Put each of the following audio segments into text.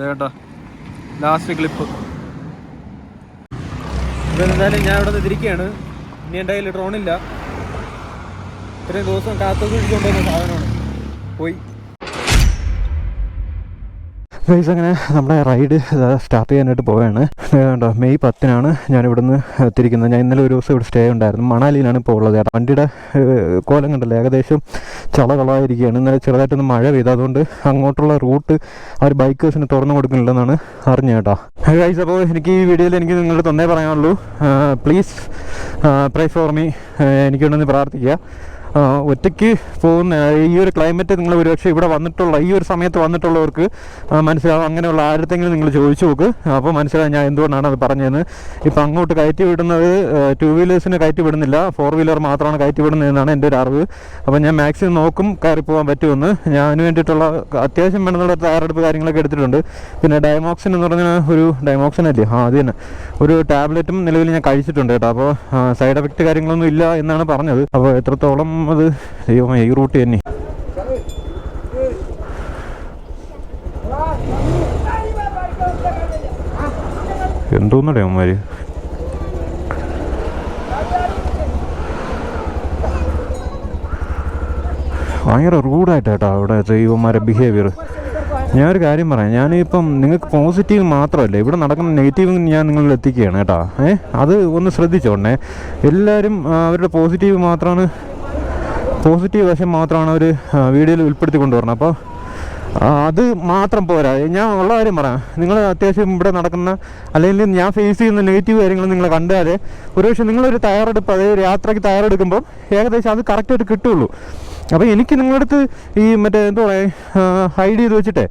കേട്ടോ last clip. ഇപ്പം എന്തായാലും ഞാൻ ഇവിടെ നിന്ന് തിരിക്കുകയാണ്. ഇനി എൻ്റെ കയ്യിൽ ഡ്രോണില്ല. ഇത്രയും ദിവസം കാത്തു പിടിച്ചുകൊണ്ടുവന്ന സാധനമാണ് പോയി. ഗൈസ്, അങ്ങനെ നമ്മുടെ റൈഡ് സ്റ്റാർട്ട് ചെയ്യാനായിട്ട് പോവുകയാണ്. കേട്ടോ, മെയ് 10-നാണ് ഞാൻ ഇവിടുന്ന് തിരിക്കുന്നത്. ഞാൻ ഇന്നലെ ഒരു ദിവസം ഇവിടെ സ്റ്റേ ഉണ്ടായിരുന്നു. മണാലിയിലാണ് ഇപ്പോൾ ഉള്ളത്. വണ്ടിയുടെ കോലം കണ്ടല്ലോ, ഏകദേശം ചളകളായിരിക്കുകയാണ്. ഇന്നലെ ചെറുതായിട്ടൊന്ന് മഴ പെയ്തു, അതുകൊണ്ട് അങ്ങോട്ടുള്ള റൂട്ട് ആ ഒരു ബൈക്കേഴ്സിന് തുറന്നു കൊടുക്കുന്നില്ലെന്നാണ് അറിഞ്ഞത് കേട്ടോ. ഗൈസ്, അപ്പോൾ എനിക്ക് ഈ വീഡിയോയിൽ എനിക്ക് നിങ്ങളുടെ തന്നേ പറയാനുള്ളൂ, പ്ലീസ് പ്രേ ഫോർ മീ. എനിക്കുണ്ടെന്ന് പ്രാർത്ഥിക്കുക. ഒറ്റയ്ക്ക് പോകുന്ന ഈ ഒരു ക്ലൈമറ്റ് നിങ്ങൾ ഒരുപക്ഷെ ഇവിടെ വന്നിട്ടുള്ള ഈ ഒരു സമയത്ത് വന്നിട്ടുള്ളവർക്ക് മനസ്സിലാവും. അങ്ങനെയുള്ള ആരത്തെങ്കിലും നിങ്ങൾ ചോദിച്ചു നോക്ക്, അപ്പോൾ മനസ്സിലാവും ഞാൻ എന്തുകൊണ്ടാണ് അത് പറഞ്ഞതെന്ന്. ഇപ്പം അങ്ങോട്ട് കയറ്റി വിടുന്നത് 2 വീലേഴ്സിന് കയറ്റി വിടുന്നില്ല, 4 വീലർ മാത്രമാണ് കയറ്റി വിടുന്നതെന്നാണ് എൻ്റെ ഒരു അറിവ്. അപ്പോൾ ഞാൻ മാക്സിമം നോക്കും കയറി പോകാൻ പറ്റുമെന്ന്. ഞാൻ അതിന് വേണ്ടിയിട്ടുള്ള അത്യാവശ്യം വേണമെന്നുള്ള തയ്യാറെടുപ്പ് കാര്യങ്ങളൊക്കെ എടുത്തിട്ടുണ്ട്. പിന്നെ ഡയമോക്സിൻ എന്ന് പറഞ്ഞ ഒരു ഡയമോക്സിൻ അല്ലേ, അത് തന്നെ ഒരു ടാബ്ലറ്റും നിലവിൽ ഞാൻ കഴിച്ചിട്ടുണ്ട് കേട്ടോ. അപ്പോൾ സൈഡ് എഫക്റ്റ് കാര്യങ്ങളൊന്നും ഇല്ല എന്നാണ് പറഞ്ഞത്. അപ്പോൾ എത്രത്തോളം അത് ദൈവമേ ഈ റൂട്ട് തന്നെ എന്തോന്നടേ അവന്മാര്. ഭയങ്കര റൂഡായിട്ടാട്ടോ അവിടെ ദൈവന്മാരെ ബിഹേവിയർ. ഞാനൊരു കാര്യം പറയാം, ഞാനിപ്പം നിങ്ങൾക്ക് പോസിറ്റീവ് മാത്രമല്ല ഇവിടെ നടക്കുന്ന നെഗറ്റീവ് ഞാൻ നിങ്ങളിൽ എത്തിക്കുകയാണ് കേട്ടോ. അത് ഒന്ന് ശ്രദ്ധിച്ചോണ്ടേ. എല്ലാവരും അവരുടെ പോസിറ്റീവ് വശം മാത്രമാണ് അവർ വീഡിയോയിൽ ഉൾപ്പെടുത്തി കൊണ്ടുവരണം. അപ്പോൾ അത് മാത്രം പോരാ. ഞാൻ ഉള്ള കാര്യം പറയാം, നിങ്ങൾ അത്യാവശ്യം ഇവിടെ നടക്കുന്ന അല്ലെങ്കിൽ ഞാൻ ഫേസ് ചെയ്യുന്ന നെഗറ്റീവ് കാര്യങ്ങൾ നിങ്ങൾ കണ്ടാൽ ഒരുപക്ഷെ നിങ്ങളൊരു തയ്യാറെടുപ്പ്, അതായത് യാത്രയ്ക്ക് തയ്യാറെടുക്കുമ്പോൾ ഏകദേശം അത് കറക്റ്റായിട്ട് കിട്ടുള്ളൂ. അപ്പോൾ എനിക്ക് നിങ്ങളുടെ അടുത്ത് ഈ മറ്റേ എന്താ പറയുക ഹൈഡ് ചെയ്ത് വെച്ചിട്ടേ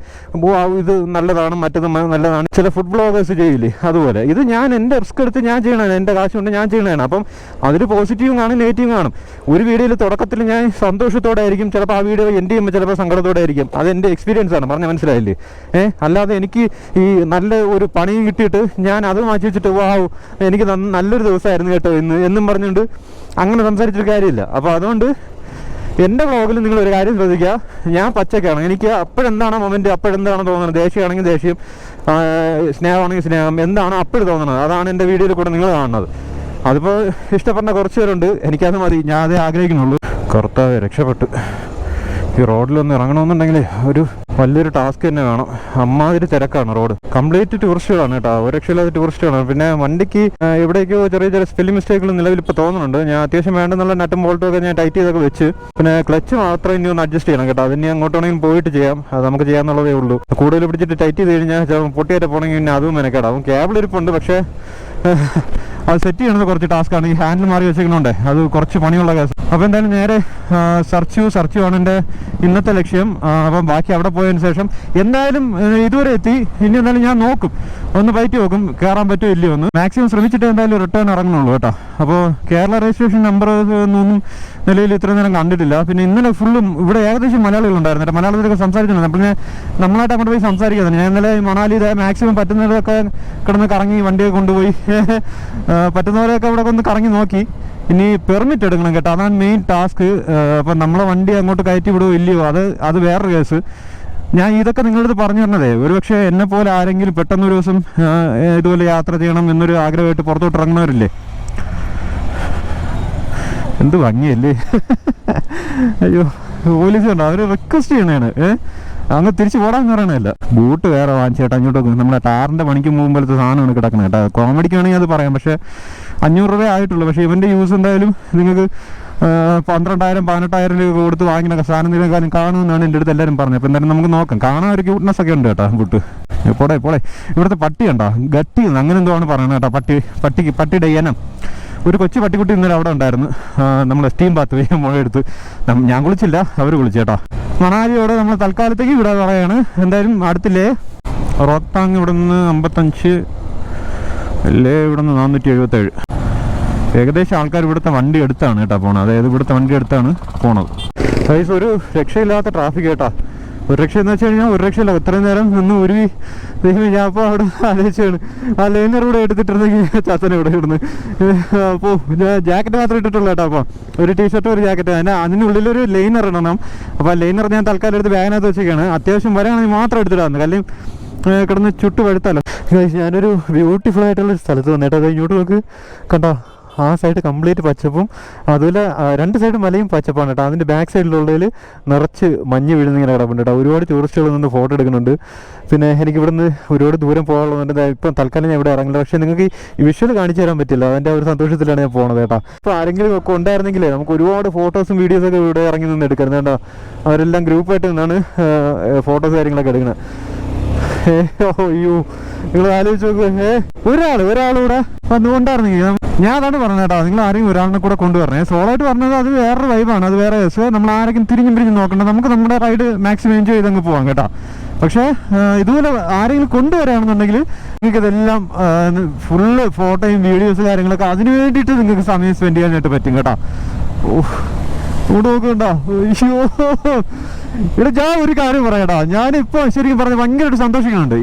ഇത് നല്ലതാണ് മറ്റത് നല്ലതാണ് ചില ഫുഡ് ബ്ലോഗേഴ്സ് ചെയ്യില്ലേ, അതുപോലെ ഇത് ഞാൻ എൻ്റെ റിസ്ക് എടുത്ത് ഞാൻ ചെയ്യണതാണ്, എൻ്റെ കാശ് കൊണ്ട് ഞാൻ ചെയ്യണതാണ്. അപ്പം അതിൽ പോസിറ്റീവും കാണും നെഗറ്റീവും കാണും. ഒരു വീഡിയോയിൽ തുടക്കത്തിൽ ഞാൻ സന്തോഷത്തോടെ ആയിരിക്കും, ചിലപ്പോൾ ആ വീഡിയോ എൻ്റെ ചെയ്യുമ്പോൾ ചിലപ്പോൾ സങ്കടത്തോടെ ആയിരിക്കും. അതെൻ്റെ എക്സ്പീരിയൻസ് ആണ്, പറഞ്ഞാൽ മനസ്സിലായില്ലേ. അല്ലാതെ എനിക്ക് ഈ നല്ല ഒരു പണിയും കിട്ടിയിട്ട് ഞാൻ അത് മാറ്റി വെച്ചിട്ട് വാവ് എനിക്ക് നല്ലൊരു ദിവസമായിരുന്നു കേട്ടോ എന്നും പറഞ്ഞുകൊണ്ട് അങ്ങനെ സംസാരിച്ചൊരു കാര്യമില്ല. അപ്പോൾ അതുകൊണ്ട് എൻ്റെ വ്ളോഗിൽ നിങ്ങൾ ഒരു കാര്യം ശ്രദ്ധിക്കുക, ഞാൻ പച്ചക്കാണ്. എനിക്ക് അപ്പോഴെന്താണോ മൊമെൻറ്റ്, അപ്പോഴെന്താണോ തോന്നുന്നത്, ദേഷ്യമാണെങ്കിൽ ദേഷ്യം, സ്നേഹമാണെങ്കിൽ സ്നേഹം, എന്താണോ അപ്പോഴും തോന്നുന്നത് അതാണ് എൻ്റെ വീഡിയോയിൽ കൂടെ നിങ്ങൾ കാണുന്നത്. അതിപ്പോൾ ഇഷ്ടപ്പെടുന്ന കുറച്ച് പേരുണ്ട്, എനിക്കത് മതി, ഞാൻ അതേ ആഗ്രഹിക്കുന്നുള്ളൂ. കർത്താവേ രക്ഷപ്പെട്ടു. ഈ റോഡിലൊന്ന് ഇറങ്ങണമെന്നുണ്ടെങ്കിൽ ഒരു വലിയൊരു ടാസ്ക് തന്നെ വേണം. അമ്മാതിരി തിരക്കാണ് റോഡ്. കംപ്ലീറ്റ് ടൂറിസ്റ്റുകളാണ് കേട്ടോ, ഒരു രക്ഷയില്ലാത്ത ടൂറിസ്റ്റുകളാണ്. പിന്നെ വണ്ടിക്ക് എവിടേക്കോ ചെറിയ സ്പെല്ലിംഗ് മിസ്റ്റേക്കുകൾ നിലവിൽ ഇപ്പോൾ തോന്നുന്നുണ്ട്. ഞാൻ അത്യാവശ്യം വേണ്ടെന്നുള്ള നട്ടും ബോൾട്ടും ഒക്കെ ഞാൻ ടൈറ്റ് ചെയ്തൊക്കെ വെച്ച്, പിന്നെ ക്ലച്ച് മാത്രം ഇനി ഒന്ന് അഡ്ജസ്റ്റ് ചെയ്യണം കേട്ടോ. അതിന് അങ്ങോട്ടാണെങ്കിലും പോയിട്ട് ചെയ്യാം, അത് നമുക്ക് ചെയ്യാന്നുള്ളതേ ഉള്ളൂ. കൂടുതൽ പിടിച്ചിട്ട് ടൈറ്റ് ചെയ്ത് കഴിഞ്ഞാൽ പൊട്ടിയായിട്ട് പോകണമെങ്കിൽ പിന്നെ അതും മെനക്കേടാവും. കേബിളിരിപ്പുണ്ട്, പക്ഷേ അത് സെറ്റ് ചെയ്യണത് കുറച്ച് ടാസ്ക്കാണ്. ഈ ഹാൻഡിൽ മാറി വെച്ചേക്കണോണ്ടേ അത് കുറച്ച് പണിയുള്ള കേസ്. അപ്പോൾ എന്തായാലും നേരെ സർച്ചു ആണ് എൻ്റെ ഇന്നത്തെ ലക്ഷ്യം. അപ്പം ബാക്കി അവിടെ പോയതിന് ശേഷം എന്തായാലും ഇതുവരെ എത്തി. ഇനി എന്തായാലും ഞാൻ നോക്കും, ഒന്ന് ബൈറ്റ് നോക്കും കയറാൻ പറ്റുമോ ഇല്ലയോ ഒന്ന്. മാക്സിമം ശ്രമിച്ചിട്ട് എന്തായാലും റിട്ടേൺ ഇറങ്ങുന്നുള്ളൂ കേട്ടോ. അപ്പോൾ കേരള രജിസ്ട്രേഷൻ നമ്പർ ഒന്നും നിലയിൽ ഇത്രയും നേരം കണ്ടിട്ടില്ല. പിന്നെ ഇന്നലെ ഫുള്ളും ഇവിടെ ഏകദേശം മലയാളികളുണ്ടായിരുന്നു കേട്ടോ. മലയാളത്തിലൊക്കെ സംസാരിച്ചിട്ടുണ്ട്. പിന്നെ നമ്മളായിട്ട് അങ്ങോട്ട് പോയി സംസാരിക്കാതെ ഞാൻ ഇന്നലെ മണാലി മാക്സിമം പറ്റുന്നതൊക്കെ കിടന്ന് കറങ്ങി വണ്ടിയൊക്കെ കൊണ്ടുപോയി പറ്റുന്നവരെയൊക്കെ ഇവിടെ ഒന്ന് കറങ്ങി നോക്കി. ഇനി പെർമിറ്റ് എടുക്കണം കേട്ടോ, അതാണ് മെയിൻ ടാസ്ക്. അപ്പം നമ്മളെ വണ്ടി അങ്ങോട്ട് കയറ്റി വിടുമോ ഇല്ലയോ അത് വേറൊരു കേസ്. ഞാൻ ഇതൊക്കെ നിങ്ങളടുത്ത് പറഞ്ഞു തരണതേ, ഒരുപക്ഷെ എന്നെ പോലെ ആരെങ്കിലും പെട്ടെന്നൊരു ദിവസം ഇതുപോലെ യാത്ര ചെയ്യണം എന്നൊരു ആഗ്രഹമായിട്ട് പുറത്തോട്ട് ഇറങ്ങുന്നവരില്ലേ. എന്ത് ഭംഗിയല്ലേ. അയ്യോ പോലീസ് ഉണ്ടോ, അവർ റിക്വസ്റ്റ് ചെയ്യണേണ് അങ്ങ് തിരിച്ചു പോടാന്ന് പറയണല്ല. ബൂട്ട് വേറെ വാങ്ങിച്ചേട്ടാ അങ്ങോട്ടൊക്കെ. നമ്മളെ ടാറിൻ്റെ പണിക്ക് പോകുമ്പോഴത്തെ സാധനമാണ് കിടക്കുന്നത് കേട്ടോ. കോമഡിക്ക് വേണമെങ്കിൽ അത് പറയാം, പക്ഷേ 500 രൂപ ആയിട്ടുള്ളൂ. പക്ഷേ ഇവൻ്റെ യൂസ് എന്തായാലും നിങ്ങൾക്ക് 12,000 18,000 രൂപ കൊടുത്ത് വാങ്ങിക്കുന്ന സാധനത്തിനേക്കാളും കാണുമെന്നാണ് എൻ്റെ അടുത്ത് എല്ലാവരും പറഞ്ഞത്. അപ്പോൾ എന്തായാലും നമുക്ക് നോക്കാം. കാണാൻ ഒരു ക്യൂട്ട്നെസ് ഒക്കെ ഉണ്ട് കേട്ടോ ബൂട്ട്. പോടെ ഇവിടുത്തെ പട്ടി ഉണ്ടോ, ഗട്ടി അങ്ങനെ എന്തോ ആണ് പറയുന്നത് കേട്ടോ. പട്ടിയുടെ ഇനം ഒരു കൊച്ചു പട്ടിക്കുട്ടി ഇന്നലെ അവിടെ ഉണ്ടായിരുന്നു. നമ്മൾ സ്റ്റീം ബാത്ത് മുഴയെടുത്ത് ഞാൻ കുളിച്ചില്ല, അവർ കുളിച്ചു കേട്ടോ. മണാലിയോടെ നമ്മൾ തൽക്കാലത്തേക്ക് ഇവിടെ പറയാണ്. എന്തായാലും അടുത്തില്ലേ റോത്താങ് ഇവിടെ നിന്ന് 55 അല്ലേ, ഇവിടെ നിന്ന് 477. ഏകദേശം ആൾക്കാർ ഇവിടുത്തെ വണ്ടി എടുത്താണ് കേട്ടോ പോണത്. അതായത് ഇവിടുത്തെ വണ്ടി എടുത്താണ് പോണത്. സൈസ് ഒരു രക്ഷയില്ലാത്ത ട്രാഫിക് കേട്ടോ. ഒരു രക്ഷ എന്ന് വെച്ച് കഴിഞ്ഞാൽ ഒരു രക്ഷയില്ല. ഇത്രയും നേരം നിന്ന് ഒരു ഞാൻ അപ്പോൾ അവിടെ ആലോചിച്ചാണ് ആ ലൈനർ ഇവിടെ എടുത്തിട്ടുണ്ടെങ്കിൽ ചാച്ചനെ ഇവിടെ ഇടുന്നു. അപ്പോൾ ജാക്കറ്റ് മാത്രം ഇട്ടിട്ടുള്ളൂ കേട്ടോ. അപ്പോൾ ഒരു ടീഷർട്ടും ഒരു ജാക്കറ്റ്, അതിനുള്ളിലൊരു ലൈനർ ഇടണം. അപ്പോൾ ആ ലൈനർ ഞാൻ തൽക്കാലം എടുത്ത് ബാഗിനകത്ത് വെച്ചൊക്കെയാണ്. അത്യാവശ്യം വരാണെങ്കിൽ മാത്രം എടുത്തിടാന്ന്. അല്ലെങ്കിൽ കിടന്ന് ചുട്ട് പഴുത്തല്ലോ. ഞാനൊരു ബ്യൂട്ടിഫുൾ ആയിട്ടുള്ളൊരു സ്ഥലത്ത് വന്നിട്ട് അത് ഇങ്ങോട്ട് നോക്ക്, കണ്ടോ ആ സൈഡ് കംപ്ലീറ്റ് പച്ചപ്പും അതുപോലെ രണ്ട് സൈഡ് മലയും പച്ചപ്പാണ് കേട്ടോ. അതിൻ്റെ ബാക്ക് സൈഡിലുള്ളതിൽ നിറച്ച് മഞ്ഞ് വീഴുന്നിങ്ങനെ കിടപ്പുണ്ട് കേട്ടോ. ഒരുപാട് ടൂറിസ്റ്റുകൾ നിന്ന് ഫോട്ടോ എടുക്കുന്നുണ്ട്. പിന്നെ എനിക്ക് ഇവിടുന്ന് ഒരുപാട് ദൂരം പോകാനുള്ളതുകൊണ്ട് ഇപ്പം തൽക്കാലം ഞാൻ ഇവിടെ ഇറങ്ങില്ല. പക്ഷേ നിങ്ങൾക്ക് ഈ വിഷ്വൽ കാണിച്ചു തരാൻ പറ്റില്ല, അതിൻ്റെ ഒരു സന്തോഷത്തിലാണ് ഞാൻ പോണത് കേട്ടോ. ഇപ്പോൾ ആരെങ്കിലും ഒക്കെ ഉണ്ടായിരുന്നെങ്കിലേ നമുക്ക് ഒരുപാട് ഫോട്ടോസും വീഡിയോസൊക്കെ ഇവിടെ ഇറങ്ങി നിന്ന് എടുക്കുന്നത് കേട്ടോ. അവരെല്ലാം ഗ്രൂപ്പായിട്ട് നിന്നാണ് ഫോട്ടോസ് കാര്യങ്ങളൊക്കെ എടുക്കുന്നത്. അയ്യോ നിങ്ങൾ ആലോചിച്ച് നോക്ക്, ഒരാളിവിടെ വന്നുകൊണ്ടായിരുന്നെങ്കിൽ ഞാൻ അതാണ് പറഞ്ഞത് കേട്ടോ. നിങ്ങൾ ആരെങ്കിലും ഒരാളിനെ കൂടെ കൊണ്ടുവരണേ. സോളോ ആയിട്ട് പറഞ്ഞത് അത് വേറൊരു വൈബാണ്, അത് വേറെ രസം. നമ്മൾ ആരെങ്കിലും തിരിഞ്ഞും നോക്കണ്ട, നമുക്ക് നമ്മുടെ റൈഡ് മാക്സിമം എൻജോയ് ചെയ്തങ്ങ് പോവാം കേട്ടോ. പക്ഷേ ഇതുപോലെ ആരെങ്കിലും കൊണ്ടുവരികയാണെന്നുണ്ടെങ്കിൽ നിങ്ങൾക്ക് ഇതെല്ലാം ഫുള്ള് ഫോട്ടോയും വീഡിയോസ് കാര്യങ്ങളൊക്കെ അതിന് വേണ്ടിയിട്ട് നിങ്ങൾക്ക് സമയം സ്പെൻഡ് ചെയ്യാനായിട്ട് പറ്റും കേട്ടോ. ഇവിടെ നോക്കണ്ടോ, അയ്യോ ഇവിടെ ഞാൻ ഒരു കാര്യം പറയാടാ. ഞാനിപ്പോൾ ശരിക്കും പറഞ്ഞ് ഭയങ്കരമായിട്ട് സന്തോഷിക്കുന്നുണ്ട്.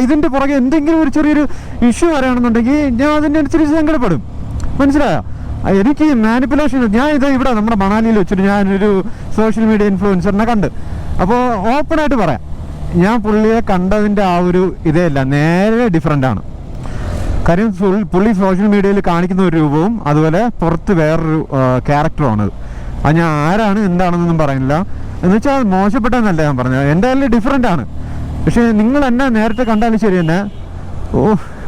ഇതിൻ്റെ പുറകെ എന്തെങ്കിലും ഒരു ചെറിയൊരു ഇഷ്യൂ വരികയാണെന്നുണ്ടെങ്കിൽ ഞാൻ അതിൻ്റെ അനുസരിച്ച് സങ്കടപ്പെടും, മനസ്സിലായോ? എനിക്ക് മാനിപ്പുലേഷൻ ഞാൻ ഇവിടെ നമ്മുടെ മണാലിയിൽ വെച്ചിട്ട് ഞാനൊരു സോഷ്യൽ മീഡിയ ഇൻഫ്ലുവൻസറിനെ കണ്ട്. അപ്പോൾ ഓപ്പണായിട്ട് പറയാം, ഞാൻ പുള്ളിയെ കണ്ടതിൻ്റെ ആ ഒരു ഇതേയല്ല, നേരെ ഡിഫറെൻ്റ് ആണ്. കാര്യം പുള്ളി സോഷ്യൽ മീഡിയയിൽ കാണിക്കുന്ന ഒരു രൂപവും അതുപോലെ പുറത്ത് വേറൊരു ക്യാരക്ടറുമാണത്. അത് ഞാൻ ആരാണ് എന്താണെന്നൊന്നും പറയുന്നില്ല, എന്ന് വെച്ചാൽ മോശപ്പെട്ടെന്നല്ല ഞാൻ പറഞ്ഞത്, എൻ്റെ കയ്യിൽ ഡിഫറെൻ്റ് ആണ്. പക്ഷേ നിങ്ങൾ എന്നെ നേരത്തെ കണ്ടാലും ശരി തന്നെ. ഓ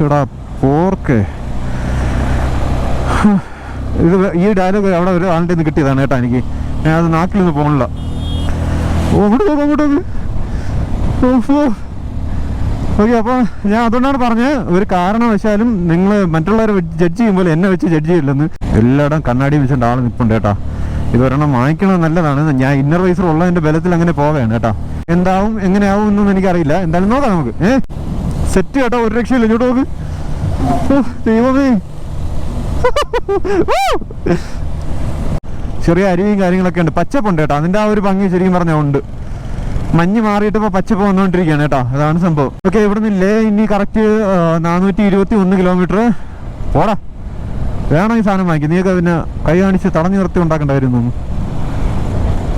എടാ പോർക്ക്, ഇത് ഈ ഡയലോഗ് അവിടെ ഒരു ആളുടെ നിന്ന് കിട്ടിയതാണ് കേട്ടോ എനിക്ക്. ഞാൻ അത് നാട്ടിലൊന്നും പോകണില്ല. അങ്ങോട്ട് ഓക്കെ. അപ്പോൾ ഞാൻ അതുകൊണ്ടാണ് പറഞ്ഞത്, ഒരു കാരണവശാലും നിങ്ങൾ മറ്റുള്ളവരെ ജഡ്ജ് ചെയ്യുമ്പോൾ എന്നെ വെച്ച് ജഡ്ജ് ചെയ്യില്ലെന്ന്. എല്ലായിടം കണ്ണാടി വെച്ചിട്ട് ആൾ നിൽപ്പുണ്ട് കേട്ടോ. ഇതൊരെണ്ണം വാങ്ങിക്കണത് നല്ലതാണ്. ഞാൻ ഇന്നർ വൈസർ ഉള്ളതിൻ്റെ ബലത്തിൽ അങ്ങനെ പോവുകയാണ് കേട്ടോ. എന്താവും എങ്ങനെയാവും എന്നൊന്നും എനിക്കറിയില്ല. എന്തായാലും നോക്കാം നമുക്ക്. സെറ്റ് കേട്ടോ, ഒരു രക്ഷയില്ല. ഇങ്ങോട്ട് നോക്ക്, ദൈവമേ. ചെറിയ അരുവിയും കാര്യങ്ങളൊക്കെ ഉണ്ട്, പച്ചപ്പുണ്ട് കേട്ടോ. അതിൻ്റെ ആ ഒരു ഭംഗി ശരിക്കും പറഞ്ഞാൽ ഉണ്ട്. മഞ്ഞ് മാറിയിട്ട് ഇപ്പോൾ പച്ചപ്പ് വന്നുകൊണ്ടിരിക്കുകയാണ് കേട്ടോ, അതാണ് സംഭവം. ഓക്കെ, ഇവിടുന്ന് ലേ ഇനി കറക്റ്റ് 421 കിലോമീറ്റർ പോടാ. വേണം ഈ സാധനം വാങ്ങിക്കും. നീയൊക്കെ പിന്നെ കൈ കാണിച്ച് തടഞ്ഞു നിർത്തി ഉണ്ടാക്കണ്ടായിരുന്നു.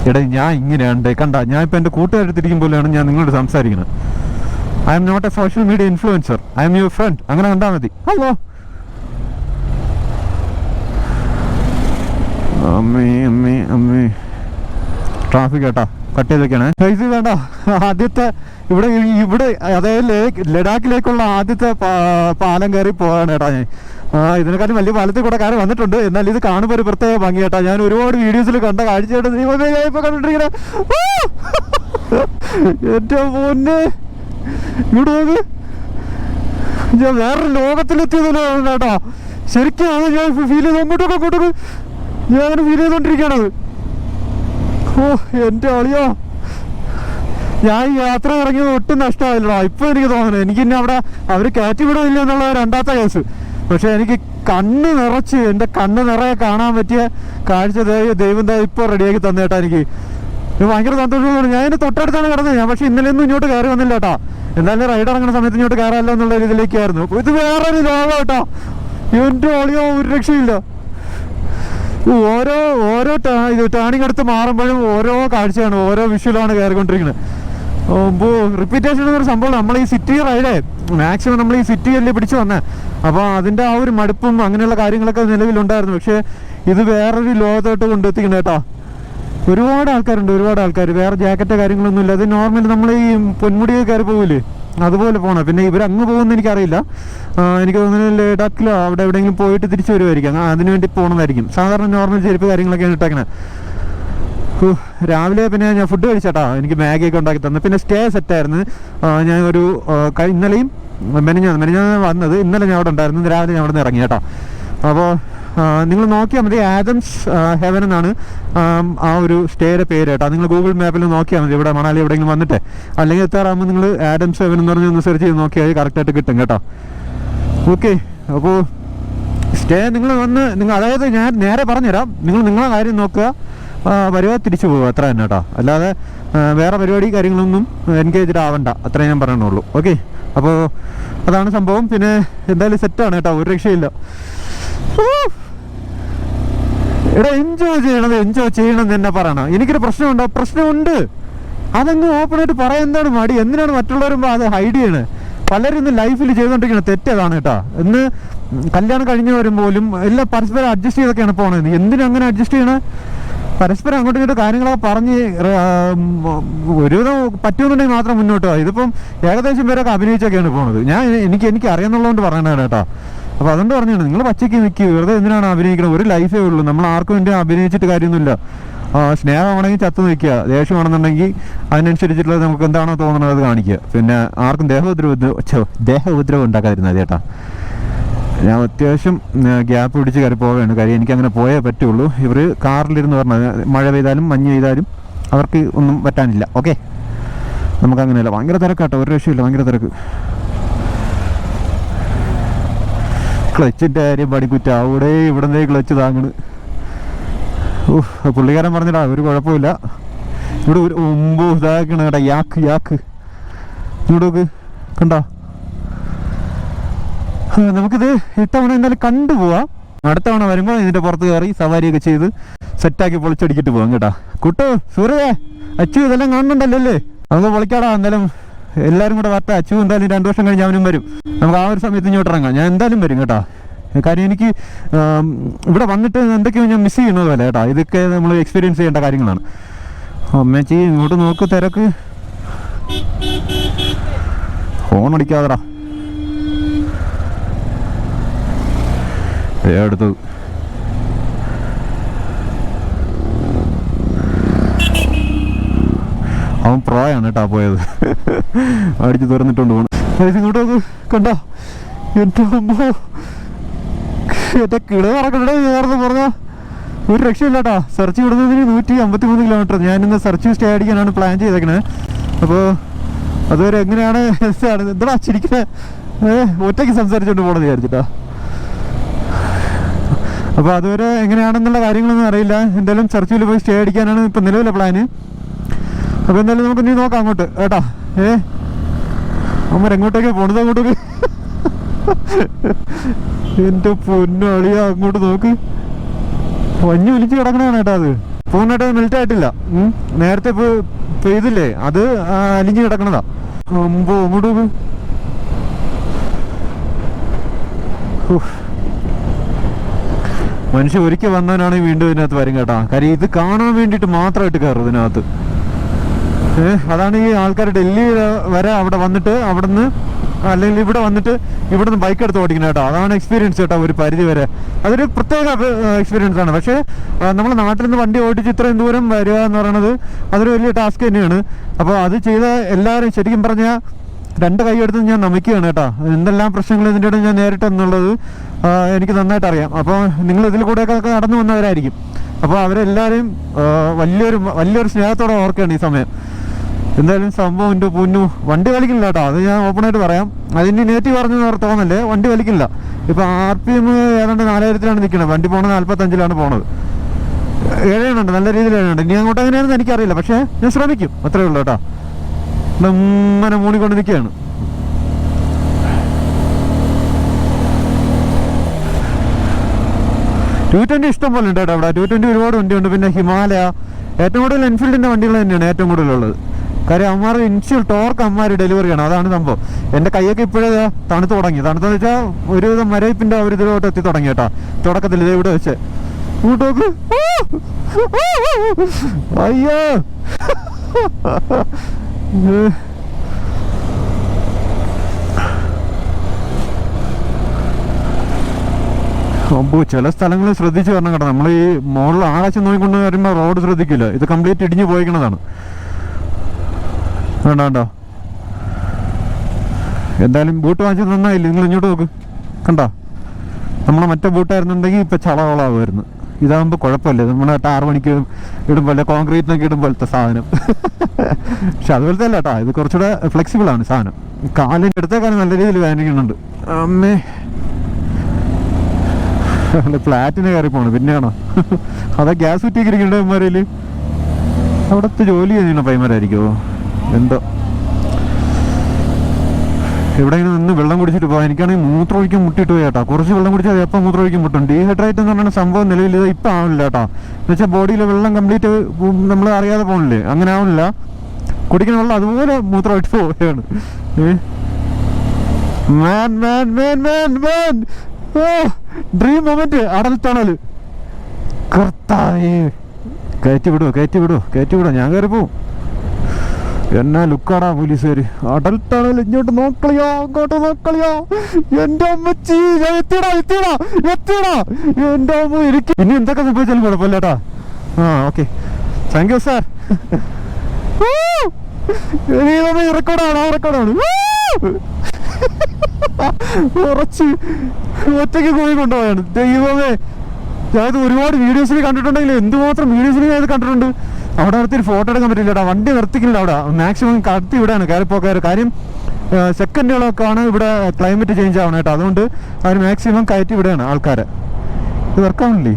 എടാ ഞാൻ ഇങ്ങനെയാണ് കണ്ട, ഞാൻ ഇപ്പം എൻ്റെ കൂട്ടുകാരെടുത്തിരിക്കും പോലെയാണ് ഞാൻ നിങ്ങളോട് സംസാരിക്കുന്നത്. I'm not a social media influencer, I'm your friend. അങ്ങനെ കണ്ടാൽ മതി. ഹലോ അമ്മേ ട്രാഫിക് കേട്ടോ, കട്ട് ചെയ്തൊക്കെയാണ്. ഇത് വേണ്ട, ആദ്യത്തെ ഇവിടെ അതായത് ലഡാക്കിലേക്കുള്ള ആദ്യത്തെ പാലം കയറി പോവാണ് കേട്ടോ ഞാൻ. ഇതിനെക്കാട്ടും വലിയ പാലത്തിൽ കൂടെ കയറി വന്നിട്ടുണ്ട്. എന്നാൽ ഇത് കാണുമ്പോൾ ഒരു പ്രത്യേക ഭംഗി കേട്ടോ. ഞാൻ ഒരുപാട് വീഡിയോസിൽ കണ്ട കാഴ്ചയായിട്ട് ഇപ്പൊ കണ്ടിട്ടിരിക്കണേ. ഏറ്റവും പൊന്നെ ഇവിടെ നോക്ക്, ഞാൻ വേറൊരു ലോകത്തിലെത്തിയതല്ലോ കേട്ടോ. ശരിക്കും അത് ഞാൻ ഫീൽ ചെയ്ത് അങ്ങോട്ടൊക്കെ ഞാൻ അങ്ങനെ ഫീൽ ചെയ്തോണ്ടിരിക്കണത്. ഓ എൻ്റെ അളിയോ, ഞാൻ ഈ യാത്ര ഇറങ്ങിയത് ഒട്ടും നഷ്ടമായില്ലടാ. ഇപ്പൊ എനിക്ക് തോന്നുന്നത് എനിക്ക് ഇനി അവിടെ അവർ കയറ്റിവിടില്ല എന്നുള്ള രണ്ടാമത്തെ കേസ്. പക്ഷെ എനിക്ക് കണ്ണ് നിറച്ച്, എൻ്റെ കണ്ണ് നിറയെ കാണാൻ പറ്റിയ കാഴ്ച ദൈവം ഇപ്പോൾ റെഡിയാക്കി തന്നേട്ടാ. എനിക്ക് ഭയങ്കര സന്തോഷമാണ്. ഞാൻ ഇതിൻ്റെ തൊട്ടടുത്താണ് കിടന്നത്. ഞാൻ പക്ഷെ ഇന്നലെയൊന്നും ഇങ്ങോട്ട് കയറി വന്നില്ല കേട്ടോ. എന്തായാലും റൈഡ് ഇറങ്ങുന്ന സമയത്ത് ഇങ്ങോട്ട് കയറാമല്ലോ എന്നുള്ള രീതിയിലേക്കായിരുന്നു. ഇത് വേറൊരു ലോകം കേട്ടോ. എൻ്റെ അളിയോ ഒരു രക്ഷയില്ല. ഓരോ ടേണിങ് എടുത്ത് മാറുമ്പോഴും ഓരോ കാഴ്ചയാണ്, ഓരോ വിഷ്വലാണ് കയറിക്കൊണ്ടിരിക്കുന്നത്. റിപ്പീറ്റേഷൻ എന്നൊരു സംഭവം. നമ്മൾ ഈ സിറ്റി റൈഡ് മാക്സിമം നമ്മൾ ഈ സിറ്റിയല്ലേ പിടിച്ചു വന്നേ. അപ്പോൾ അതിൻ്റെ ആ ഒരു മടുപ്പും അങ്ങനെയുള്ള കാര്യങ്ങളൊക്കെ നിലവിലുണ്ടായിരുന്നു. പക്ഷേ ഇത് വേറൊരു ലോകത്തോട്ട് കൊണ്ടെത്തിക്കണം കേട്ടോ. ഒരുപാട് ആൾക്കാരുണ്ട്, ഒരുപാട് ആൾക്കാർ. വേറെ ജാക്കറ്റോ കാര്യങ്ങളൊന്നും ഇല്ല. അത് നോർമലി നമ്മൾ ഈ പൊന്മുടിയൊക്കെ കയറി പോകില്ലേ, അതുപോലെ പോകണം. പിന്നെ ഇവരങ്ങ് പോകുമെന്ന് എനിക്കറിയില്ല. എനിക്ക് തോന്നുന്നു ലഡാക്കിലോ അവിടെ എവിടെയെങ്കിലും പോയിട്ട് തിരിച്ചു വരുമായിരിക്കും. അതിന് വേണ്ടി പോകണമായിരിക്കും. സാധാരണ നോർമൽ ചെരുപ്പ് കാര്യങ്ങളൊക്കെയാണ് ഇട്ടേക്കണേ. രാവിലെ പിന്നെ ഞാൻ ഫുഡ് കഴിച്ചേട്ടാ. എനിക്ക് മാഗിയൊക്കെ ഉണ്ടാക്കി തന്നു. പിന്നെ സ്റ്റേ സെറ്റായിരുന്നു. ഞാൻ ഒരു ഇന്നലെയും മെനഞ്ഞാണ് വന്നത്. ഇന്നലെ ഞാൻ അവിടെ ഉണ്ടായിരുന്നു. രാവിലെ ഞാൻ അവിടെ നിന്ന് ഇറങ്ങി കേട്ടോ. അപ്പോൾ നിങ്ങൾ നോക്കിയാൽ മതി, ആദംസ് ഹെവൻ എന്നാണ് ആ ഒരു സ്റ്റേയുടെ പേര് കേട്ടോ. നിങ്ങൾ ഗൂഗിൾ മാപ്പിൽ നോക്കിയാൽ മതി, ഇവിടെ മണാലി എവിടെയെങ്കിലും വന്നിട്ട്. അല്ലെങ്കിൽ എത്താറാകുമ്പോൾ നിങ്ങൾ ആദംസ് ഹെവൻ എന്ന് പറഞ്ഞ് ഒന്ന് സെർച്ച് ചെയ്ത് നോക്കിയാൽ കറക്റ്റായിട്ട് കിട്ടും കേട്ടോ. ഓക്കെ, അപ്പോൾ സ്റ്റേ നിങ്ങൾ അതായത് ഞാൻ നേരെ പറഞ്ഞുതരാം. നിങ്ങളെ കാര്യം നോക്കുക, വരുക തിരിച്ചു പോകുക, അത്ര തന്നെ കേട്ടോ. അല്ലാതെ വേറെ പരിപാടി കാര്യങ്ങളൊന്നും എൻഗേജ്ഡ് ആവണ്ട, അത്രേ ഞാൻ പറയണുള്ളൂ. ഓക്കെ, അപ്പോൾ അതാണ് സംഭവം. പിന്നെ എന്തായാലും സെറ്റാണ് കേട്ടോ, ഒരു രക്ഷയില്ല. എടാ എൻജോയ് ചെയ്യണമെന്ന് എന്നെ പറയണം. എനിക്കൊരു പ്രശ്നമുണ്ട്, അതങ്ങ് ഓപ്പണായിട്ട് പറയാൻ എന്താണ് മടി? എന്തിനാണ് മറ്റുള്ളവരുമ്പോൾ അത് ഹൈഡ് ചെയ്യണേ? പലരും ഇന്ന് ലൈഫിൽ ചെയ്തുകൊണ്ടിരിക്കുന്ന തെറ്റതാണ് കേട്ടോ. ഇന്ന് കല്യാണം കഴിഞ്ഞ് വരുമ്പോലും എല്ലാം പരസ്പരം അഡ്ജസ്റ്റ് ചെയ്തൊക്കെയാണ് പോണത്. എന്തിനങ്ങനെ അഡ്ജസ്റ്റ് ചെയ്യണേ? പരസ്പരം അങ്ങോട്ടും ഇങ്ങോട്ട് കാര്യങ്ങളൊക്കെ പറഞ്ഞ് ഒരുവിധം പറ്റുമെന്നുണ്ടെങ്കിൽ മാത്രം മുന്നോട്ട് പോകാം. ഇതിപ്പം ഏകദേശം പേരൊക്കെ അഭിനയിച്ചൊക്കെയാണ് പോണത്. എനിക്ക് അറിയാന്നുള്ളതുകൊണ്ട് പറയണതാണ് കേട്ടോ. അപ്പോൾ അതുകൊണ്ട് പറഞ്ഞാണ്, നിങ്ങൾ പച്ചയ്ക്ക് നിൽക്കുക, വെറുതെ എന്തിനാണ് അഭിനയിക്കണം? ഒരു ലൈഫേ ഉള്ളൂ. നമ്മൾ ആർക്കും വേണ്ടി അഭിനയിച്ചിട്ട് കാര്യമൊന്നുമില്ല. സ്നേഹമാണെങ്കിൽ ചത്തു നിൽക്കുക, ദേഷ്യമാണെന്നുണ്ടെങ്കിൽ അതിനനുസരിച്ചിട്ടുള്ള നമുക്ക് എന്താണോ തോന്നുന്നത് അത് കാണിക്കുക. പിന്നെ ആർക്കും ദേഹ ഉപദ്രവം ഉണ്ടാക്കാതിരുന്നത് ചേട്ടാ. ഞാൻ അത്യാവശ്യം ഗ്യാപ്പ് പിടിച്ച് കയറി പോവുകയാണ്. കാര്യം എനിക്കങ്ങനെ പോയേ പറ്റുള്ളൂ. ഇവർ കാറിലിരുന്ന് പറഞ്ഞത് മഴ പെയ്താലും മഞ്ഞ് പെയ്താലും അവർക്ക് ഒന്നും പറ്റാനില്ല. ഓക്കെ, നമുക്കങ്ങനെയല്ല. ഭയങ്കര തിരക്കാട്ടോ, ഒരു രക്ഷയില്ല, ഭയങ്കര തിരക്ക്. ക്ലച്ചിൻ്റെ കാര്യം പണിക്കുറ്റ, അവിടെ ഇവിടെ ക്ലച്ച് താങ്ങണ്. പുള്ളിക്കാരൻ പറഞ്ഞിടാ ഒരു കുഴപ്പമില്ല. ഇവിടെ ഒരു മുമ്പ് ഇതാക്കണ കേട്ടാ, യാക്ക് ഇങ്ങോട്ടോക്ക് കണ്ടോ. നമുക്കിത് ഇത്തവണ എന്തായാലും കണ്ടുപോവാം. അടുത്ത തവണ വരുമ്പോൾ ഇതിൻ്റെ പുറത്ത് കയറി സവാരിയൊക്കെ ചെയ്ത് സെറ്റാക്കി പൊളിച്ചടിക്കിട്ട് പോകാം കേട്ടാ. കുട്ടു, സൂര്യേ, അച്ചു ഇതെല്ലാം കാണുന്നുണ്ടല്ലോ അല്ലേ? നമുക്ക് പൊളിക്കാടാ. എന്തായാലും എല്ലാവരും കൂടെ വരട്ടെ. അച്ചു എന്തായാലും 2 വർഷം കഴിഞ്ഞ് അവനും വരും. നമുക്ക് ആ ഒരു സമയത്ത് ഇങ്ങോട്ട് ഇറങ്ങാം. ഞാൻ എന്തായാലും വരും കേട്ടോ. കാര്യം എനിക്ക് ഇവിടെ വന്നിട്ട് എന്തൊക്കെയോ ഞാൻ മിസ് ചെയ്യുന്നത് പോലെ കേട്ടോ. ഇതൊക്കെ നമ്മൾ എക്സ്പീരിയൻസ് ചെയ്യേണ്ട കാര്യങ്ങളാണ്. അമ്മച്ചി ഇങ്ങോട്ട് നോക്ക്, തിരക്ക്. ഫോൺ അടിക്കാതെടാ. അടുത്തത് അവൻ പ്രോയാണ് കേട്ടാ പോയത്. അടിച്ച് തുറന്നിട്ടുണ്ട് പോകണം. ഇങ്ങോട്ട് നോക്ക് കണ്ടോ. എൻ്റെ അമ്മോ, എൻ്റെ കിള പറക്കണ്ടേ നേർന്ന് പറഞ്ഞ ഒരു രക്ഷയില്ല കേട്ടോ. സെർച്ച് വിടുന്നതിന് 153 കിലോമീറ്റർ. ഞാനിന്ന് സെർച്ച് സ്റ്റേ അടിക്കാനാണ് പ്ലാൻ ചെയ്തേക്കണേ. അപ്പോൾ അതുവരെ എങ്ങനെയാണ് എന്താ ചിരിക്കണേ, ഒറ്റയ്ക്ക് സംസാരിച്ചുകൊണ്ട് പോകണമെന്ന് വിചാരിച്ചിട്ടാ. അപ്പോൾ അതുവരെ എങ്ങനെയാണെന്നുള്ള കാര്യങ്ങളൊന്നും അറിയില്ല. എന്തായാലും ചർച്ചിൽ പോയി സ്റ്റേ അടിക്കാനാണ് ഇപ്പം നിലവിലെ പ്ലാന്. അപ്പോൾ എന്തായാലും നമുക്ക് നീ നോക്കാം അങ്ങോട്ട് കേട്ടാ. അമ്മ എങ്ങോട്ടേക്ക് പോണത്? അങ്ങോട്ടേക്ക് എൻ്റെ പൊന്നളിയ, അങ്ങോട്ട് നോക്ക്. മഞ്ഞ് വലിച്ച് കിടക്കണതാണ് കേട്ടോ. അത് പൂർണ്ണമായിട്ട് മെൽറ്റ് ആയിട്ടില്ല. നേരത്തെ ഇപ്പോൾ പെയ്തില്ലേ, അത് അലിഞ്ഞ് കിടക്കണതാ. മുമ്പ് അങ്ങോട്ട് നോക്ക്. മനുഷ്യ ഒരിക്കൽ വന്നവനാണെങ്കിൽ വീണ്ടും ഇതിനകത്ത് വരും കേട്ടോ. കാര്യം ഇത് കാണാൻ വേണ്ടിയിട്ട് മാത്രമായിട്ട് കയറും ഇതിനകത്ത്. അതാണ് ഈ ആൾക്കാർ ഡൽഹി വരെ അവിടെ വന്നിട്ട് അവിടുന്ന് അല്ലെങ്കിൽ ഇവിടെ വന്നിട്ട് ഇവിടുന്ന് ബൈക്ക് എടുത്ത് ഓടിക്കുന്നത് കേട്ടോ. അതാണ് എക്സ്പീരിയൻസ് കേട്ടോ. ഒരു പരിധി വരെ അതൊരു പ്രത്യേക എക്സ്പീരിയൻസ് ആണ്. പക്ഷേ നമ്മുടെ നാട്ടിൽ നിന്ന് വണ്ടി ഓടിച്ച് ഇത്രയും ദൂരം വരിക എന്ന് പറയുന്നത് അതൊരു വലിയ ടാസ്ക് തന്നെയാണ്. അപ്പോൾ അത് ചെയ്ത എല്ലാവരും ശരിക്കും പറഞ്ഞാൽ 2 കൈയെടുത്ത് ഞാൻ നമിക്കുകയാണ് കേട്ടോ. എന്തെല്ലാം പ്രശ്നങ്ങൾ ഇതിൻ്റെ ഇടയിൽ ഞാൻ നേരിട്ടെന്നുള്ളത് എനിക്ക് നന്നായിട്ട് അറിയാം. അപ്പോൾ നിങ്ങൾ ഇതിൽ കൂടെയൊക്കെ നടന്നു വന്നവരായിരിക്കും. അപ്പോൾ അവരെല്ലാവരെയും വലിയൊരു സ്നേഹത്തോടെ ഓർക്കുകയാണ് ഈ സമയം. എന്തായാലും സംഭവം എൻ്റെ പൊന്നു, വണ്ടി വലിക്കില്ല കേട്ടോ. അത് ഞാൻ ഓപ്പണായിട്ട് പറയാം. അതിൻ്റെ നെഗറ്റീവ് പറഞ്ഞു തോന്നല്ലേ, വണ്ടി വലിക്കില്ല. ഇപ്പോൾ RPM ഏതാണ്ട് 4000-ലാണ് നിൽക്കുന്നത്. വണ്ടി പോണത് 45-ലാണ് പോണത്. എഴുതുന്നുണ്ട്, നല്ല രീതിയിൽ എഴുതുന്നുണ്ട്. ഇനി അങ്ങോട്ട് എങ്ങനെയാണെന്ന് എനിക്കറിയില്ല, പക്ഷേ ഞാൻ ശ്രമിക്കും, അത്രയേ ഉള്ളൂ കേട്ടോ. ഇങ്ങനെ മൂണിക്കൊണ്ട് നിൽക്കുകയാണ്. $220 ഇഷ്ടം പോലെ ഉണ്ട് കേട്ടോ അവിടെ. $220 ഒരുപാട് വണ്ടിയുണ്ട്. പിന്നെ ഹിമാലയ, ഏറ്റവും കൂടുതൽ എൻഫീൽഡിൻ്റെ വണ്ടികൾ തന്നെയാണ് ഏറ്റവും കൂടുതലുള്ളത്. കാര്യം അമ്മമാർ ഇൻഷ്യൽ ടോർക്ക് അമ്മമാർ ഡെലിവറി ചെയ്യണം, അതാണ് സംഭവം. എൻ്റെ കൈയൊക്കെ ഇപ്പോഴേ തണുത്ത് തുടങ്ങി. തണുത്തെന്ന് വെച്ചാൽ ഒരുവിധം മരവിപ്പിൻ്റെ ഒരു ഇതിലോട്ട് എത്തി തുടങ്ങി കേട്ടോ. തുടക്കത്തിൽ ഇത് ഇവിടെ വെച്ച് കൂട്ടോക്ക്. അയ്യോ ചില സ്ഥലങ്ങളിൽ ശ്രദ്ധിച്ച് വരണം കേട്ടോ. നമ്മൾ ഈ മുകളിൽ ആകാശം നോക്കിക്കൊണ്ട് വരുമ്പോൾ റോഡ് ശ്രദ്ധിക്കില്ല. ഇത് കംപ്ലീറ്റ് ഇടിഞ്ഞു പോയിക്കണതാണ്. വേണ്ടോ. എന്തായാലും ബൂട്ട് വാങ്ങിച്ചത് നന്നായില്ല. നിങ്ങൾ ഇങ്ങോട്ട് നോക്ക് കണ്ടോ. നമ്മളെ മറ്റേ ബൂട്ടായിരുന്നുണ്ടെങ്കിൽ ഇപ്പം ചളവളാവുമായിരുന്നു. ഇതാകുമ്പോൾ കുഴപ്പമില്ല. നമ്മുടെ ടാർ പണിക്ക് ഇടുമ്പോൾ കോൺക്രീറ്റിനൊക്കെ ഇടുമ്പോഴത്തെ സാധനം. പക്ഷെ അതുപോലത്തെ അല്ല കേട്ടോ. ഇത് കുറച്ചുകൂടെ ഫ്ലെക്സിബിളാണ് സാധനം. കാലിൻ്റെ അടുത്തേക്കാളും നല്ല രീതിയിൽ വേദനിക്കുന്നുണ്ട്. അമ്മേ, ഫ്ലാറ്റിന് കയറി പോണ് പിന്നെയാണോ? അതാ ഗ്യാസ് കുറ്റിയൊക്കെ ഇരിക്കേണ്ട പൈമാരയിൽ. അവിടുത്തെ ജോലി ചെയ്യുന്ന പൈമാരായിരിക്കുമോ എന്തോ. ഇവിടെ ഇങ്ങനെ നിന്ന് വെള്ളം കുടിച്ചിട്ട് പോകാം. എനിക്കാണെങ്കിൽ മൂത്രമൊഴിക്കാൻ മുട്ടിട്ട് പോയി കേട്ടോ. കുറച്ച് വെള്ളം കുടിച്ചാൽ എപ്പം മൂത്രമൊഴിക്കാൻ മുട്ടും. ഡീഹൈഡ്രേറ്റ് എന്ന് പറയുന്ന സംഭവം നിലവിൽ ഇപ്പം ആവില്ല കേട്ടോ. എന്ന് വെച്ചാൽ ബോഡിയിലെ വെള്ളം കംപ്ലീറ്റ് നമ്മൾ അറിയാതെ പോകണില്ലേ, അങ്ങനെ ആവില്ല. കുടിക്കുന്ന വെള്ളം അതുപോലെ മൂത്രമായിട്ട് പോവുകയാണ്. മാൻ മാൻ മാൻ മാൻ മാൻ ഡ്രീം മൊമെന്റ് അടൽ ടണൽ. കർത്താവേ, കയറ്റി വിടുവോ ഞാൻ കയറി പോവും. എന്നാ ലുക്കാടാ പോലീസുകാര്. അടൽ ടണൽ ഇങ്ങോട്ട് നോക്കളിയോ, അങ്ങോട്ട് നോക്കളിയോ. എന്റെ അമ്മച്ചി, ഞാൻ എത്തിയടാ എന്റെ അമ്മ. എനിക്ക് ഇനി എന്തൊക്കെ സംഭവിച്ചാലും കുഴപ്പമില്ലേട്ടാ. Okay, thank you sir. റെക്കോർഡാണ്. കുറച്ച് ഒറ്റയ്ക്ക് പോയി കൊണ്ടുപോയാണ്. ദൈവമേ, ഞാനിത് ഒരുപാട് വീഡിയോസിൽ കണ്ടിട്ടുണ്ടെങ്കിൽ എന്തുമാത്രം വീഡിയോസിൽ ഞാനിത് കണ്ടിട്ടുണ്ട്. അവിടെ നിർത്തി ഫോട്ടോ എടുക്കാൻ പറ്റില്ല, വണ്ടി നിർത്തിക്കില്ല. അവിടെ മാക്സിമം കടത്തി വിടാണ് കയറിപ്പോക്കാറ്. കാര്യം സെക്കൻഡുകളൊക്കെ ആണ് ഇവിടെ ക്ലൈമറ്റ് ചേഞ്ച് ആവണം കേട്ടോ. അതുകൊണ്ട് അവർ മാക്സിമം കയറ്റി വിടുകയാണ് ആൾക്കാരെ. ഇത് വർക്കാവണില്ലേ?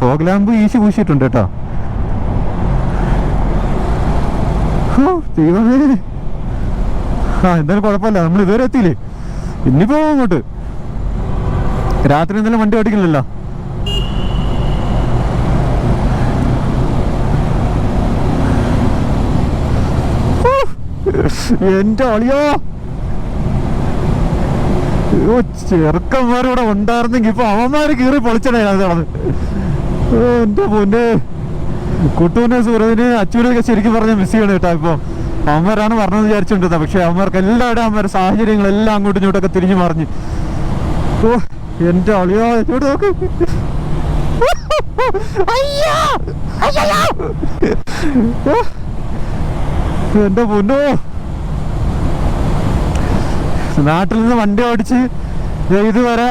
ഫോഗ് ലാമ്പ് ഈശി പൂശിയിട്ടുണ്ട് കേട്ടോ. ദൈവമേ, എന്തായാലും കുഴപ്പമില്ല, നമ്മൾ ഇതുവരെ എത്തിയില്ലേ. ഇനിയിപ്പോ അങ്ങോട്ട് രാത്രി എന്തെങ്കിലും വണ്ടി ഓടിക്കില്ലല്ലോ. എന്റെ അളിയോ, ചെറുക്കന്മാരിവിടെ ഉണ്ടായിരുന്നെങ്കിൽ ഇപ്പൊ അവന്മാര് കീറി പൊളിച്ചടേ അത്. എന്റെ പൊന്നെ, കുട്ടൂന് സൂരജിന് അച്ചൂരൊക്കെ ശരിക്കും പറഞ്ഞ മിസ് ചെയ്യണം കേട്ടോ. ഇപ്പൊ അവന്മാരാണ് പറഞ്ഞതെന്ന് വിചാരിച്ചോണ്ടിരുന്നത്. പക്ഷെ അവന്മാർക്ക് എല്ലാവരും അവന്മാരുടെ സാഹചര്യങ്ങളെല്ലാം അങ്ങോട്ടും ഇങ്ങോട്ടൊക്കെ തിരിഞ്ഞു മറിഞ്ഞ്. ഓ എന്റെ അളിയോ, ഇങ്ങോട്ട് നോക്ക്. എന്റെ പൊന്നോ, നാട്ടിൽ നിന്ന് വണ്ടി ഓടിച്ച് ഇതുവരെ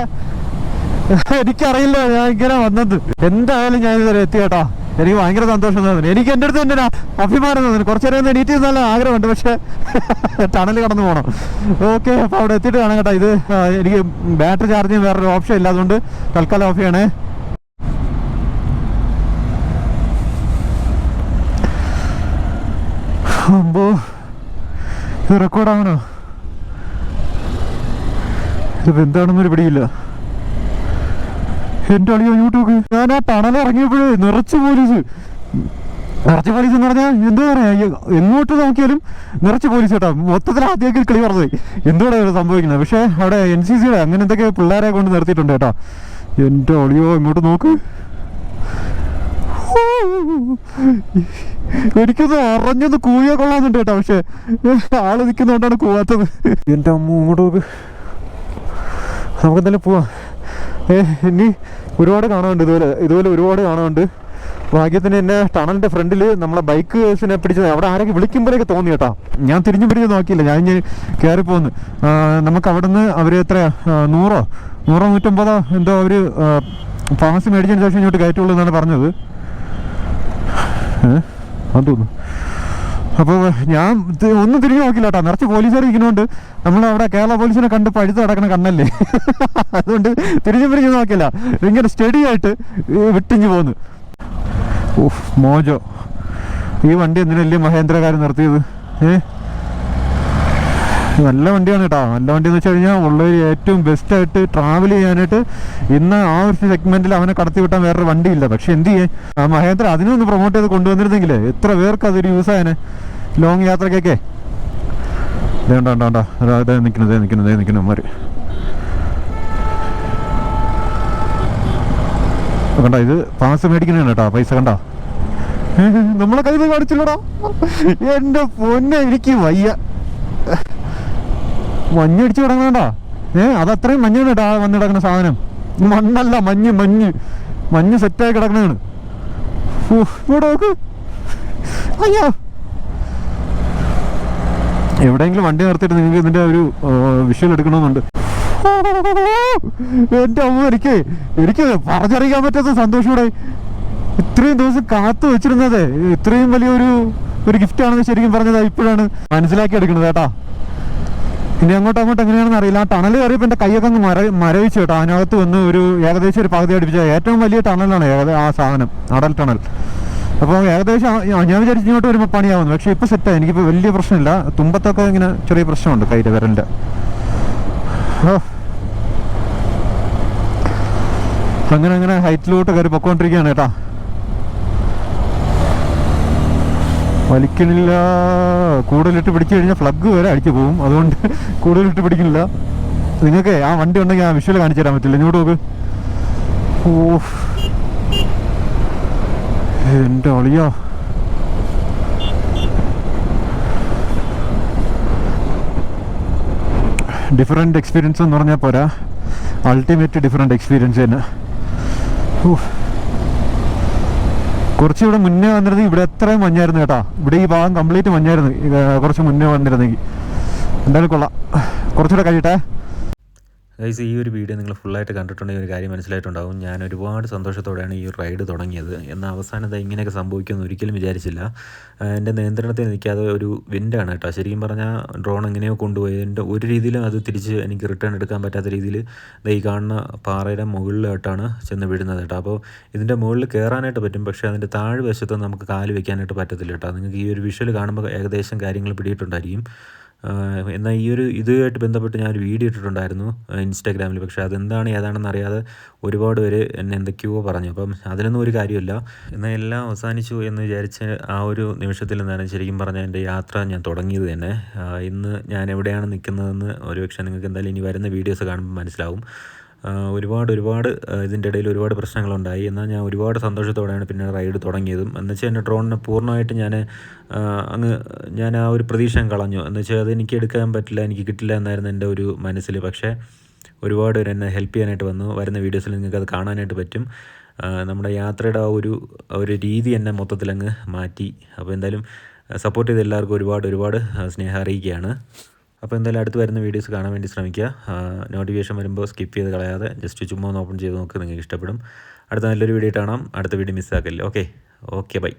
എനിക്കറിയില്ല ഞാൻ ഇങ്ങനെ വന്നത്. എന്തായാലും ഞാൻ ഇതുവരെ എത്തി കേട്ടോ. എനിക്ക് ഭയങ്കര സന്തോഷം തോന്നുന്നു. എനിക്ക് എൻ്റെ അടുത്ത് തന്നെ അഭിമാനം തോന്നുന്നു. കുറച്ചു നേരം എണീറ്റ് നല്ല ആഗ്രഹമുണ്ട്, പക്ഷെ ടണൽ കടന്നു പോകണം. ഓക്കെ, അപ്പോൾ അവിടെ എത്തിയിട്ട് കാണാം കേട്ടോ. ഇത് എനിക്ക് ബാറ്ററി ചാർജ് ചെയ്യാൻ വേറൊരു ഓപ്ഷൻ ഇല്ല, അതുകൊണ്ട് തൽക്കാലം ഓഫ് ചെയ്യണേ. അമ്പോ, ഇത് റെക്കോർഡാവണോ? ഇത് എന്താണെന്നൊരു പിടിയില്ല. എന്റെ അളിയോ, യൂട്യൂബ് ഞാൻ ആ ടണൽ ഇറങ്ങിയപ്പോഴേ നിറച്ച് പോലീസ് എന്ന് പറഞ്ഞാൽ എന്താ പറയാ, എങ്ങോട്ട് നോക്കിയാലും നിറച്ച് പോലീസ് കേട്ടോ. മൊത്തത്തിൽ ആദ്യമൊക്കെ കിളി പറഞ്ഞുപോയി, എന്തുകൂടെ സംഭവിക്കുന്നത്. പക്ഷെ അവിടെ NCCയുടെ അങ്ങനെ എന്തൊക്കെ പിള്ളേരെ കൊണ്ട് നിർത്തിയിട്ടുണ്ട് കേട്ടോ. എന്റെ അളിയോ, ഇങ്ങോട്ട് നോക്ക്. എനിക്കൊന്ന് അറിഞ്ഞൊന്ന് കൂവിയാ കൊള്ളാന്നുണ്ട് കേട്ടോ. പക്ഷെ ആള് നിൽക്കുന്നോണ്ടാണ് കൂവാത്തത്. എന്റെ അമ്മ, ഇങ്ങോട്ട് നോക്ക്. നമുക്കെന്തായാലും പോവാം. ഇനി ഒരുപാട് കാണാനുണ്ട്, ഇതുപോലെ ഒരുപാട് കാണാനുണ്ട്. ഭാഗ്യത്തിന് എന്നെ ടണലിന്റെ ഫ്രണ്ടിൽ നമ്മളെ ബൈക്കേഴ്സിനെ പിടിച്ചത് അവിടെ ആരൊക്കെ വിളിക്കുമ്പോഴേക്ക് തോന്നി കേട്ടോ. ഞാൻ തിരിഞ്ഞു പിടിച്ച് നോക്കിയില്ല, ഞാൻ ഇങ്ങനെ കയറിപ്പോന്ന്. നമുക്ക് അവിടെ നിന്ന് അവർ എത്രയാ 100 150 എന്തോ അവർ പാസ് മേടിച്ചതിന് ശേഷം ഇങ്ങോട്ട് കയറ്റുള്ളൂ എന്നാണ് പറഞ്ഞത്. അത് തോന്നുന്നു. അപ്പോൾ ഞാൻ ഒന്നും തിരിഞ്ഞു നോക്കില്ല കേട്ടോ. നിറച്ച് പോലീസുകാർ ഇരിക്കുന്നുണ്ട്. നമ്മളവിടെ കേരള പോലീസിനെ കണ്ട് പഴുത്ത് കിടക്കണ കണ്ണല്ലേ, അതുകൊണ്ട് തിരിഞ്ഞു നോക്കില്ല. ഇങ്ങനെ സ്റ്റഡി ആയിട്ട് വിട്ടിഞ്ഞു പോന്നു. ഓഹ് മോജോ, ഈ വണ്ടി എന്തിനല്ലേ മഹേന്ദ്രക്കാരൻ നിർത്തിയത്? നല്ല വണ്ടിയാണ് കേട്ടോ. നല്ല വണ്ടി എന്ന് വെച്ച് കഴിഞ്ഞാൽ ഉള്ളൊരു ഏറ്റവും ബെസ്റ്റായിട്ട് ട്രാവൽ ചെയ്യാനായിട്ട് ഇന്ന് ആ ഒരു സെഗ്മെന്റിൽ അവനെ കടത്തി വിട്ടാൻ വേറൊരു വണ്ടിയില്ല. പക്ഷെ എന്ത് ചെയ്യാൻ, മഹേന്ദ്ര അതിനൊന്ന് പ്രൊമോട്ട് ചെയ്ത് കൊണ്ടുവന്നിരുന്നെങ്കിൽ എത്ര പേർക്ക് അതൊരു യൂസ് ആയനെ ലോങ് യാത്രക്കൊക്കെ. അതേ നിൽക്കുന്നു അമ്മമാര് കണ്ട. ഇത് പാസ് മേടിക്കുന്നതാണ് കേട്ടോ, പൈസ കണ്ട. നമ്മളെ കയ്യിൽ കാണിച്ചില്ലടാ. എന്റെ പൊന്നെ, എനിക്ക് വയ്യ. മഞ്ഞടിച്ച് കിടക്കണ. അതത്രയും മഞ്ഞാണ് കേട്ടോ വന്ന് കിടക്കുന്ന സാധനം. മണ്ണല്ല, മഞ്ഞ് സെറ്റായി കിടക്കണാണ്. ഇവിടെ നോക്ക്. അയ്യോ, എവിടെയെങ്കിലും വണ്ടി നിർത്തിയിട്ട് നിങ്ങൾക്ക് ഇതിന്റെ ഒരു വിഷ്വൽ എടുക്കണമെന്നുണ്ട്. എന്റെ അമ്മ, എനിക്ക് പറഞ്ഞറിയിക്കാൻ പറ്റാത്ത സന്തോഷം കൂടെ. ഇത്രയും ദിവസം കാത്തു വെച്ചിരുന്നത് ഇത്രയും വലിയൊരു ഗിഫ്റ്റ് ആണെന്ന് ശരിക്കും പറഞ്ഞത് ഇപ്പോഴാണ് മനസ്സിലാക്കി എടുക്കുന്നത് കേട്ടോ. ഇനി അങ്ങോട്ട് എങ്ങനെയാണെന്ന് അറിയില്ല. ആ ടണൽ കയറിയപ്പോൾ എൻ്റെ കൈയൊക്കെ അങ്ങ് മരവിച്ചു കേട്ടോ. അതിനകത്ത് വന്ന് ഏകദേശം ഒരു പകുതി അടിപ്പിച്ച ഏറ്റവും വലിയ ടണലാണ് ആ സാധനം, അടൽ ടണൽ. അപ്പോൾ ഏകദേശം ഞാൻ വിചാരിച്ചു ഇങ്ങോട്ട് വരുമ്പോൾ പണിയാവുന്നു. പക്ഷേ ഇപ്പോൾ സെറ്റായി, എനിക്കിപ്പോൾ വലിയ പ്രശ്നമില്ല. തുമ്പത്തൊക്കെ ഇങ്ങനെ ചെറിയ പ്രശ്നമുണ്ട് കയ്യിലെ വിരലിൻ്റെ. അങ്ങനെ ഹൈറ്റിലോട്ട് കയറി പൊക്കോണ്ടിരിക്കുകയാണ് കേട്ടോ. വലിക്കണില്ല. കൂടുതലിട്ട് പിടിച്ചു കഴിഞ്ഞാൽ ഫ്ലഗ് വരെ അടിച്ചു പോകും, അതുകൊണ്ട് കൂടുതലിട്ട് പിടിക്കുന്നില്ല. നിങ്ങൾക്ക് ആ വണ്ടി ഉണ്ടെങ്കിൽ ആ വിഷ്വൽ കാണിച്ചു തരാൻ പറ്റില്ല. ഇങ്ങോട്ട് നോക്ക്. ഓ എൻ്റെ ഒളിയോ. ഡിഫറെൻ്റ് എക്സ്പീരിയൻസ് എന്ന് പറഞ്ഞാൽ പോരാ, അൾട്ടിമേറ്റ് ഡിഫറെൻ്റ് എക്സ്പീരിയൻസ് തന്നെ. കുറച്ചിവിടെ മുന്നേ വന്നിരുന്നെങ്കിൽ ഇവിടെ എത്രയും മഞ്ഞായിരുന്നു കേട്ടോ. ഇവിടെ ഈ ഭാഗം കംപ്ലീറ്റ് മഞ്ഞായിരുന്നു കുറച്ച് മുന്നേ വന്നിരുന്നെങ്കിൽ. എന്തായാലും കൊള്ളാം. കുറച്ചുകൂടെ കഴിയട്ടെ. ഗൈസ്, ഈ ഒരു വീഡിയോ നിങ്ങൾ ഫുള്ളായിട്ട് കണ്ടിട്ടുണ്ടെങ്കിൽ ഒരു കാര്യം മനസ്സിലായിട്ടുണ്ടാകും. ഞാൻ ഒരുപാട് സന്തോഷത്തോടെയാണ് ഈ ഒരു റൈഡ് തുടങ്ങിയത്. എന്നാൽ അവസാനത്തെ ഇങ്ങനെയൊക്കെ സംഭവിക്കുമെന്ന് ഒരിക്കലും വിചാരിച്ചില്ല. എൻ്റെ നിയന്ത്രണത്തിൽ നിൽക്കാതെ ഒരു വിൻഡാണ് കേട്ടോ. ശരിക്കും പറഞ്ഞാൽ ഡ്രോൺ എങ്ങനെയോ കൊണ്ടുപോയി എൻ്റെ ഒരു രീതിയിലും അത് തിരിച്ച് എനിക്ക് റിട്ടേൺ എടുക്കാൻ പറ്റാത്ത രീതിയിൽ ഈ കാണുന്ന പാറയുടെ മുകളിലോട്ടാണ് ചെന്ന് വീഴുന്നത് കേട്ടോ. അപ്പോൾ ഇതിൻ്റെ മുകളിൽ കയറാനായിട്ട് പറ്റും, പക്ഷേ അതിൻ്റെ താഴ്വശത്ത് നമുക്ക് കാല് വെക്കാനായിട്ട് പറ്റത്തില്ല കേട്ടോ. നിങ്ങൾക്ക് ഈ ഒരു വിഷ്വൽ കാണുമ്പോൾ ഏകദേശം കാര്യങ്ങൾ പിടിയിട്ടുണ്ടായിരിക്കും. എന്നാൽ ഈ ഒരു ഇതുമായിട്ട് ബന്ധപ്പെട്ട് ഞാനൊരു വീഡിയോ ഇട്ടിട്ടുണ്ടായിരുന്നു ഇൻസ്റ്റാഗ്രാമിൽ. പക്ഷേ അതെന്താണ് ഏതാണെന്ന് അറിയാതെ ഒരുപാട് പേര് എന്നെ എന്തൊക്കെയോ പറഞ്ഞു. അപ്പം അതിലൊന്നും ഒരു കാര്യമില്ല. എന്നാൽ എല്ലാം അവസാനിച്ചു എന്ന് വിചാരിച്ച് ആ ഒരു നിമിഷത്തിൽ നിന്നാണ് ശരിക്കും പറഞ്ഞാൽ എൻ്റെ യാത്ര ഞാൻ തുടങ്ങിയത് തന്നെ. ഇന്ന് ഞാൻ എവിടെയാണ് നിൽക്കുന്നതെന്ന് ഒരുപക്ഷെ നിങ്ങൾക്ക് എന്തായാലും ഇനി വരുന്ന വീഡിയോസ് കാണുമ്പോൾ മനസ്സിലാവും. ഒരുപാട് ഇതിൻ്റെ ഇടയിൽ ഒരുപാട് പ്രശ്നങ്ങളുണ്ടായി. എന്നാൽ ഞാൻ ഒരുപാട് സന്തോഷത്തോടെയാണ് പിന്നെ റൈഡ് തുടങ്ങിയതും. എന്നുവെച്ചാൽ എൻ്റെ ഡ്രോണിനെ പൂർണ്ണമായിട്ട് ഞാൻ ആ ഒരു പ്രതീക്ഷ കളഞ്ഞു. എന്നുവെച്ചാൽ അത് എനിക്ക് എടുക്കാൻ പറ്റില്ല, എനിക്ക് കിട്ടില്ല എന്നായിരുന്നു എൻ്റെ ഒരു മനസ്സിൽ. പക്ഷേ ഒരുപാട് പേര് എന്നെ ഹെൽപ്പ് ചെയ്യാനായിട്ട് വന്നു. വരുന്ന വീഡിയോസിൽ നിങ്ങൾക്കത് കാണാനായിട്ട് പറ്റും. നമ്മുടെ യാത്രയുടെ ആ ഒരു രീതി എന്നെ മൊത്തത്തിലങ്ങ് മാറ്റി. അപ്പോൾ എന്തായാലും സപ്പോർട്ട് ചെയ്ത എല്ലാവർക്കും ഒരുപാട് സ്നേഹം അറിയിക്കുകയാണ്. അപ്പോൾ എന്തായാലും അടുത്ത് വരുന്ന വീഡിയോസ് കാണാൻ വേണ്ടി ശ്രമിക്കുക. നോട്ടിഫിക്കേഷൻ വരുമ്പോൾ സ്കിപ്പ് ചെയ്ത് കളയാതെ ജസ്റ്റ് ചുമ്മാ ഒന്ന് ഓപ്പൺ ചെയ്ത് നോക്ക്, നിങ്ങൾക്ക് ഇഷ്ടപ്പെടും. അടുത്ത നല്ലൊരു വീഡിയോ കാണാം. അടുത്ത വീഡിയോ മിസ്സാക്കല്ലേ. Okay bye.